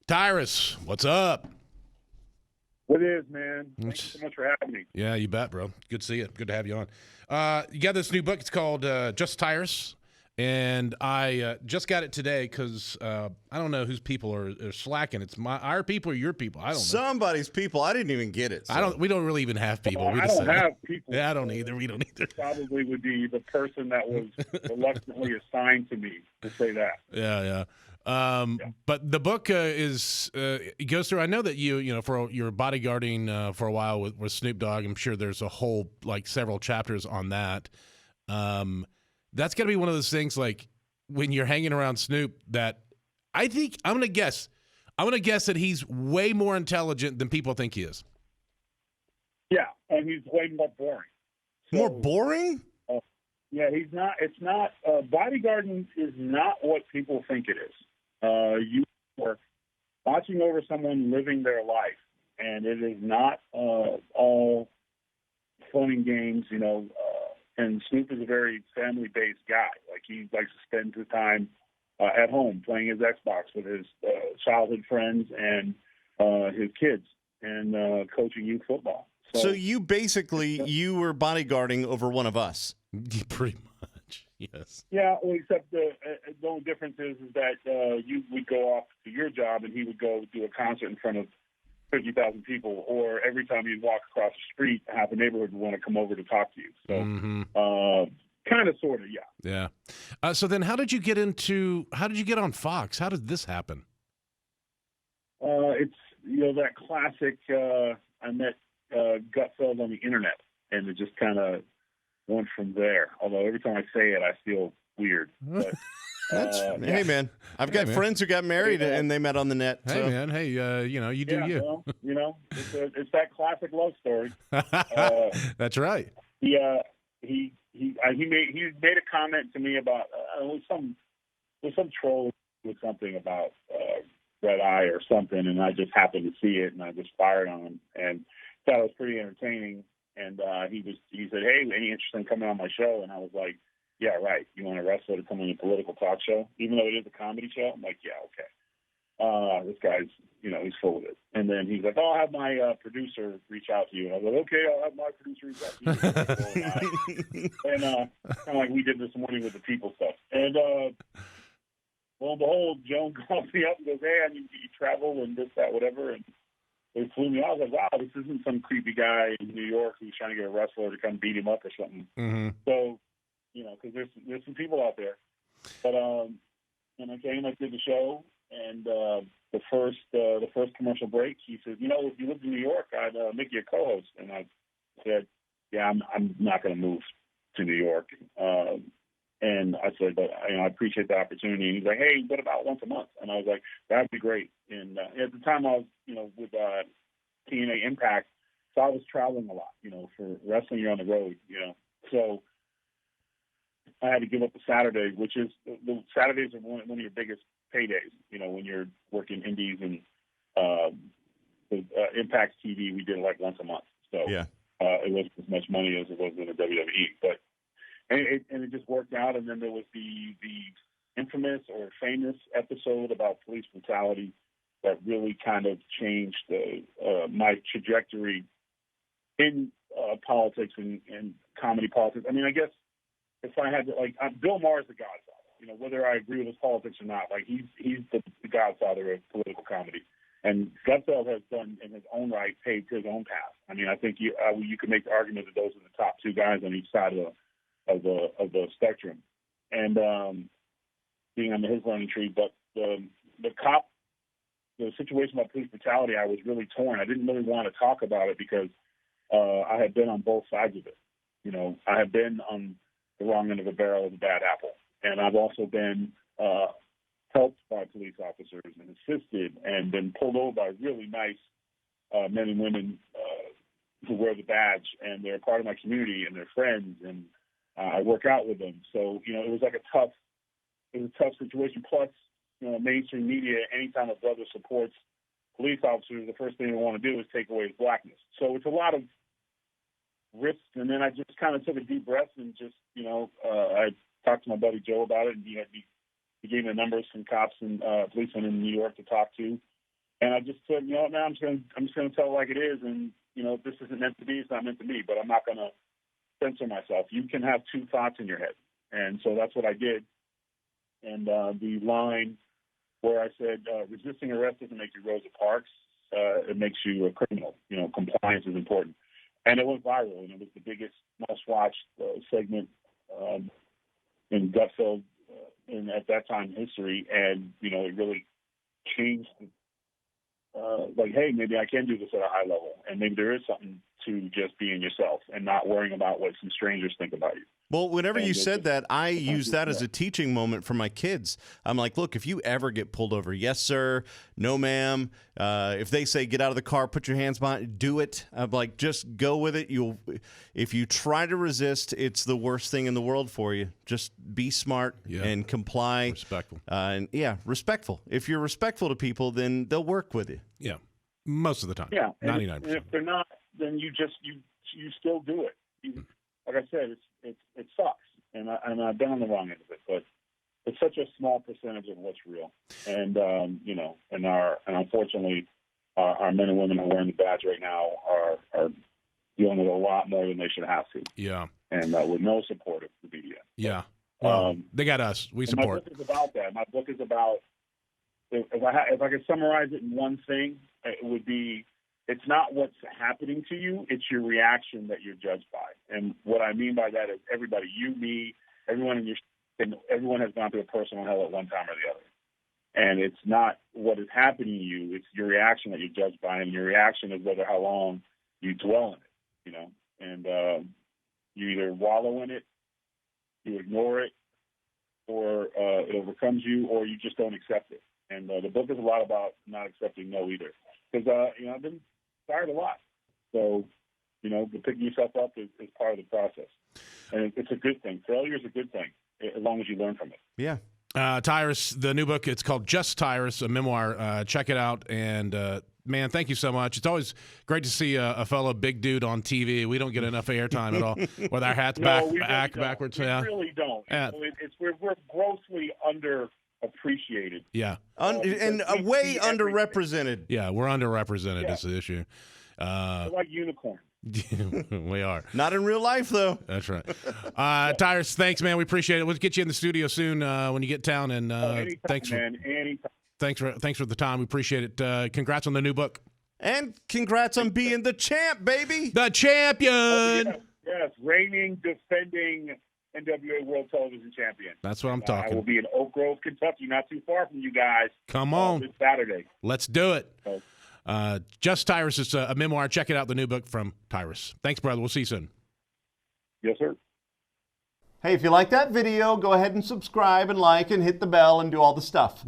Tyrus, what's up? What is, man? Thank you so much for having me. Yeah, you bet, bro. Good to see you. Good to have you on. You got this new book. It's called Just Tyrus, and I just got it today because I don't know whose people are slacking. It's our people or your people. I don't know. Somebody's people. I didn't even get it. So. We don't really even have people. I don't have people. Yeah, I don't either. We don't either. Probably would be the person that was reluctantly assigned to me to say that. Yeah. But the book it goes through. I know that for your bodyguarding for a while with Snoop Dogg. I'm sure there's a whole several chapters on that. That's got to be one of those things like when you're hanging around Snoop that I think I'm gonna guess that he's way more intelligent than people think he is. Yeah, and he's way more boring. So, more boring? Yeah, he's not. It's not. Bodyguarding is not what people think it is. You are watching over someone living their life, and it is not all fun and games, and Snoop is a very family-based guy. Like, he likes to spend his time at home playing his Xbox with his childhood friends and his kids and coaching youth football. So you were bodyguarding over one of us. Pretty much, yes. Yeah, well, except the only difference is that you would go off to your job and he would go do a concert in front of 50,000 people, or every time you walk across the street, half the neighborhood would want to come over to talk to you. So, kind of, sort of, yeah. Yeah. So then, how did you get on Fox? How did this happen? It's that classic. I met Gutfeld on the internet, and it just kind of went from there. Although every time I say it, I feel weird. But, hey man, I've got friends who got married and they met on the net. Hey so. man, you do you. Well, it's that classic love story. That's right. He made a comment to me about some troll with something about red eye or something, and I just happened to see it and I just fired on him and thought it was pretty entertaining. And he said, "Hey, any interest in coming on my show?" And I was like, "Yeah, right. You want a wrestler to come on a political talk show, even though it is a comedy show?" I'm like, "Yeah, okay." This guy's, he's full of it. And then he's like, "Oh, I'll have my producer reach out to you." And I was like, "Okay, I'll have my producer reach out to you." And kind of like we did this morning with the people stuff. And lo and behold, Joan calls me up and goes, "Hey, I need you travel and this, that, whatever." And they flew me out. I was like, "Wow, this isn't some creepy guy in New York who's trying to get a wrestler to come beat him up or something." Mm-hmm. So, because there's some people out there. But and I came, I did the show, and the first commercial break, he said, "If you lived in New York, I'd make you a co-host." And I said, "Yeah, I'm not going to move to New York." And I said, "But I appreciate the opportunity." And he's like, "Hey, what about once a month?" And I was like, "That'd be great." And at the time, I was, with TNA Impact, so I was traveling a lot. For wrestling, you're on the road. So I had to give up the Saturday, which is the Saturdays are one of your biggest paydays. When you're working indies and Impact TV, we did it like once a month. So yeah, it wasn't as much money as it was in the WWE, but. And it just worked out. And then there was the infamous or famous episode about police brutality that really kind of changed my trajectory in politics and comedy politics. I mean, I guess if I had to, Bill Maher is the godfather. Whether I agree with his politics or not, he's the godfather of political comedy. And Gutfeld has done, in his own right, paved his own path. I mean, I think you could make the argument that those are the top two guys on each side of the spectrum, and being on his learning tree. But the situation about police brutality, I was really torn. I didn't really want to talk about it because I had been on both sides of it. I have been on the wrong end of the barrel of a bad apple, and I've also been helped by police officers and assisted and been pulled over by really nice men and women who wear the badge, and they're part of my community and they're friends, and I work out with them. So, it was a tough situation. Plus, mainstream media, anytime a brother supports police officers, the first thing they want to do is take away his blackness. So it's a lot of risks. And then I just kind of took a deep breath and just, I talked to my buddy Joe about it, and he gave me the numbers from cops and policemen in New York to talk to. And I just said, man, I'm just gonna tell it like it is, and if this isn't meant to be, it's not meant to be. But I'm not gonna censor myself. You can have two thoughts in your head, and so that's what I did. And the line where I said, resisting arrest doesn't make you Rosa Parks. It makes you a criminal. Compliance is important. And it went viral, and it was the biggest, most-watched segment in Gutfeld at that time in history. And, it really changed, hey, maybe I can do this at a high level. And maybe there is something to just being yourself and not worrying about what some strangers think about you. Well, whenever you said that, I use that as a teaching moment for my kids. I'm like, look, if you ever get pulled over, yes, sir, no, ma'am. If they say get out of the car, put your hands behind, do it. I'm like, just go with it. If you try to resist, it's the worst thing in the world for you. Just be smart and comply. Respectful. Respectful. If you're respectful to people, then they'll work with you. Yeah, most of the time. Yeah, 99%. And if they're not, then you still do it. Like I said, it sucks, and I've been on the wrong end of it, but it's such a small percentage of what's real, and unfortunately, our men and women who are wearing the badge right now are dealing with a lot more than they should have to. Yeah, and with no support of the media. Yeah, well, they got us. We support. My book is about that. My book is about if I could summarize it in one thing, it would be. It's not what's happening to you, it's your reaction that you're judged by. And what I mean by that is everybody, you, me, everyone everyone has gone through a personal hell at one time or the other. And it's not what is happening to you, it's your reaction that you're judged by, and your reaction is how long you dwell in it, And you either wallow in it, you ignore it, or it overcomes you, or you just don't accept it. And the book is a lot about not accepting no either. Because, I've been fired a lot. So, but picking yourself up is part of the process. And it's a good thing. Failure is a good thing, as long as you learn from it. Yeah. Tyrus, the new book, it's called Just Tyrus, a memoir. Check it out. And, man, thank you so much. It's always great to see a fellow big dude on TV. We don't get enough airtime at all with our hats backwards. We really don't. We're grossly underappreciated. Yeah. And way underrepresented. Yeah, we're underrepresented is the issue. We're like unicorns. We are. Not in real life, though. That's right. Tyrus, thanks, man. We appreciate it. We'll get you in the studio soon when you get down. And anytime, thanks man. Anytime. Thanks for the time. We appreciate it. Congrats on the new book. And congrats on being the champ, baby. The champion. Oh, yes. Reigning, defending NWA World Television Champion. That's what I'm talking. I will be in Oak Grove, Kentucky, not too far from you guys. Come on. This Saturday. Let's do it. So, Just Tyrus is a memoir. Check it out, the new book from Tyrus. Thanks, brother. We'll see you soon. Yes, sir. Hey, if you like that video, go ahead and subscribe and like and hit the bell and do all the stuff.